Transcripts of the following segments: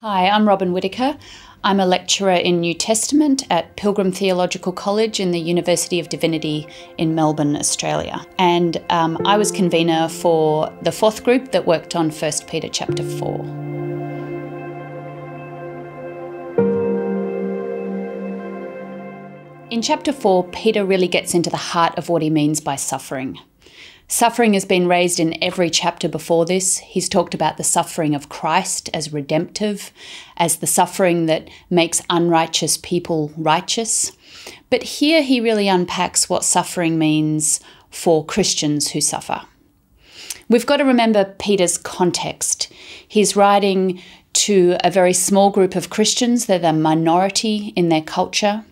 Hi, I'm Robyn Whitaker. I'm a lecturer in New Testament at Pilgrim Theological College in the University of Divinity in Melbourne, Australia. And I was convener for the fourth group that worked on 1 Peter chapter 4. In chapter 4, Peter really gets into the heart of what he means by suffering. Suffering has been raised in every chapter before this. He's talked about the suffering of Christ as redemptive, as the suffering that makes unrighteous people righteous. But here he really unpacks what suffering means for Christians who suffer. We've got to remember Peter's context. He's writing to a very small group of Christians. They're the minority in their culture.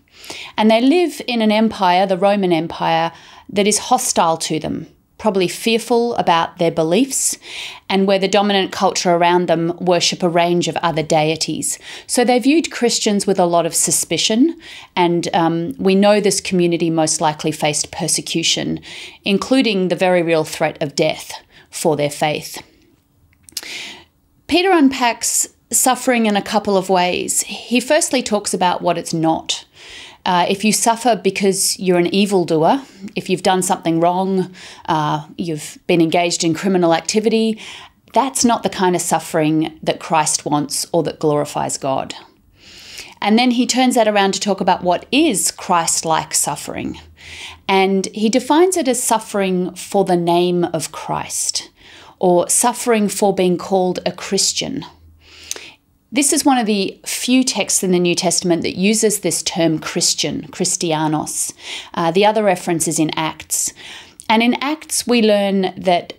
And they live in an empire, the Roman Empire, that is hostile to them, probably fearful about their beliefs, and where the dominant culture around them worship a range of other deities. So they viewed Christians with a lot of suspicion, and we know this community most likely faced persecution, including the very real threat of death for their faith. Peter unpacks suffering in a couple of ways. He firstly talks about what it's not. If you suffer because you're an evildoer, if you've done something wrong, you've been engaged in criminal activity, that's not the kind of suffering that Christ wants or that glorifies God. And then he turns that around to talk about what is Christ-like suffering. And he defines it as suffering for the name of Christ, or suffering for being called a Christian. This is one of the few texts in the New Testament that uses this term Christian, Christianos. The other reference is in Acts. And in Acts, we learn that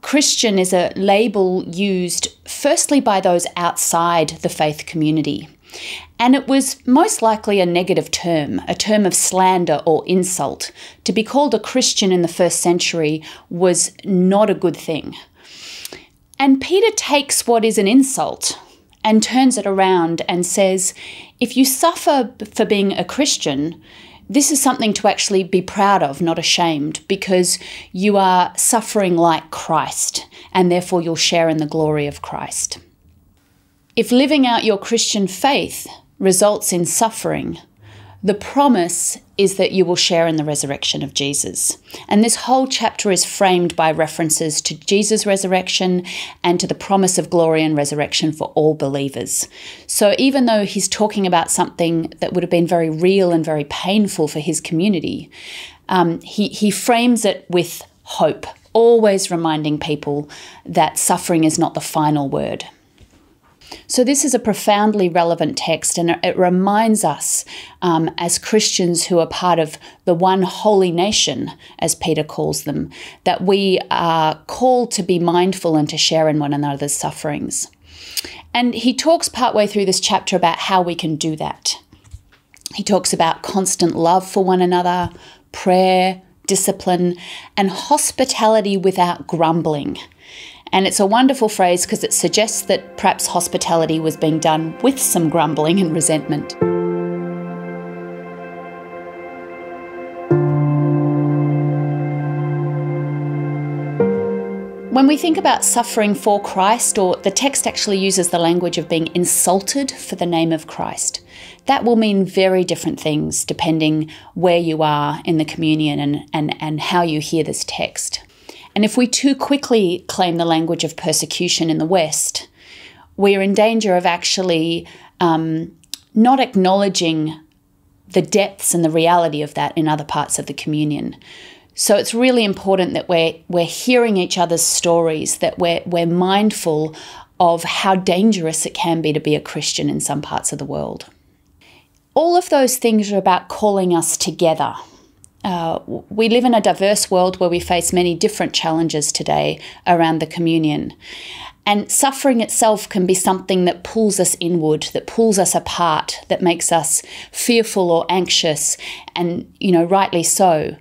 Christian is a label used firstly by those outside the faith community. And it was most likely a negative term, a term of slander or insult. To be called a Christian in the first century was not a good thing. And Peter takes what is an insult and turns it around and says, if you suffer for being a Christian, this is something to actually be proud of, not ashamed, because you are suffering like Christ, and therefore you'll share in the glory of Christ. If living out your Christian faith results in suffering, the promise is that you will share in the resurrection of Jesus. And this whole chapter is framed by references to Jesus' resurrection and to the promise of glory and resurrection for all believers. So even though he's talking about something that would have been very real and very painful for his community, he frames it with hope, always reminding people that suffering is not the final word. So this is a profoundly relevant text, and it reminds us as Christians who are part of the one holy nation, as Peter calls them, that we are called to be mindful and to share in one another's sufferings. And he talks partway through this chapter about how we can do that. He talks about constant love for one another, prayer, discipline, and hospitality without grumbling. And it's a wonderful phrase because it suggests that perhaps hospitality was being done with some grumbling and resentment. When we think about suffering for Christ, or the text actually uses the language of being insulted for the name of Christ, that will mean very different things depending where you are in the communion and how you hear this text. And if we too quickly claim the language of persecution in the West, we are in danger of actually not acknowledging the depths and the reality of that in other parts of the communion. So it's really important that we're hearing each other's stories, that we're mindful of how dangerous it can be to be a Christian in some parts of the world. All of those things are about calling us together. We live in a diverse world where we face many different challenges today around the communion. And suffering itself can be something that pulls us inward, that pulls us apart, that makes us fearful or anxious, and, rightly so.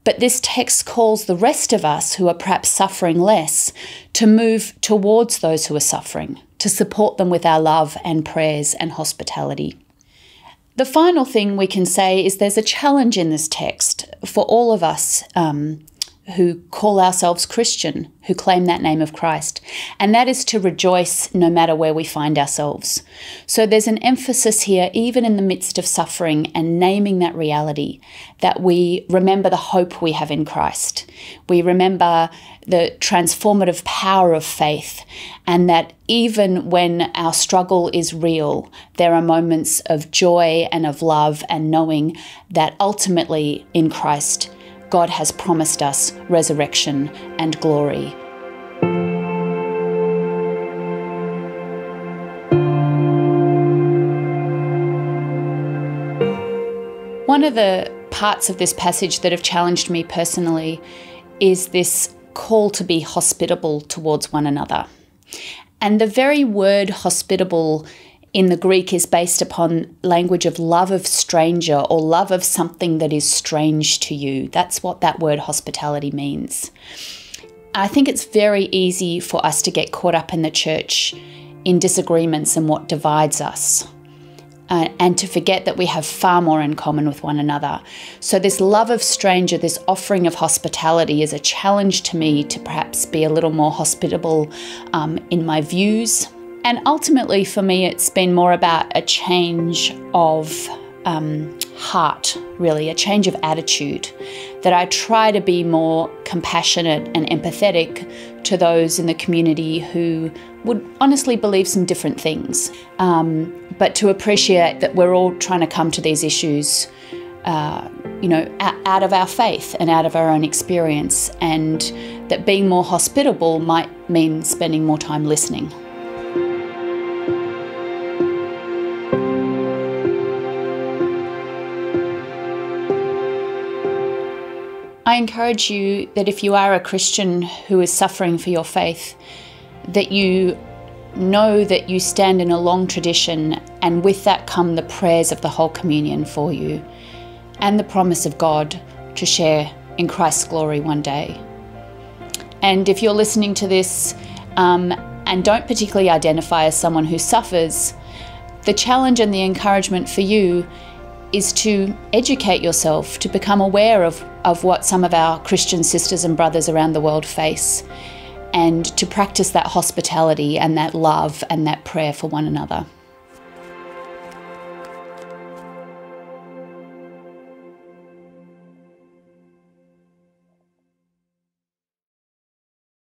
But this text calls the rest of us who are perhaps suffering less to move towards those who are suffering, to support them with our love and prayers and hospitality. The final thing we can say is there's a challenge in this text for all of us who call ourselves Christian, who claim that name of Christ, and that is to rejoice no matter where we find ourselves. So there's an emphasis here, even in the midst of suffering, and naming that reality, that we remember the hope we have in Christ. We remember the transformative power of faith, and that even when our struggle is real, there are moments of joy and of love, and knowing that ultimately in Christ, God has promised us resurrection and glory. One of the parts of this passage that have challenged me personally is this call to be hospitable towards one another. And the very word hospitable in the Greek is based upon language of love of stranger, or love of something that is strange to you. That's what that word hospitality means. I think it's very easy for us to get caught up in the church in disagreements and what divides us, and to forget that we have far more in common with one another. So this love of stranger, this offering of hospitality, is a challenge to me to perhaps be a little more hospitable in my views. And ultimately for me, it's been more about a change of heart, really, a change of attitude, that I try to be more compassionate and empathetic to those in the community who would honestly believe some different things, but to appreciate that we're all trying to come to these issues out of our faith and out of our own experience, and that being more hospitable might mean spending more time listening. I encourage you that if you are a Christian who is suffering for your faith, that you know that you stand in a long tradition, and with that come the prayers of the whole communion for you, and the promise of God to share in Christ's glory one day. And if you're listening to this and don't particularly identify as someone who suffers, the challenge and the encouragement for you is to educate yourself, to become aware of what some of our Christian sisters and brothers around the world face, and to practice that hospitality and that love and that prayer for one another.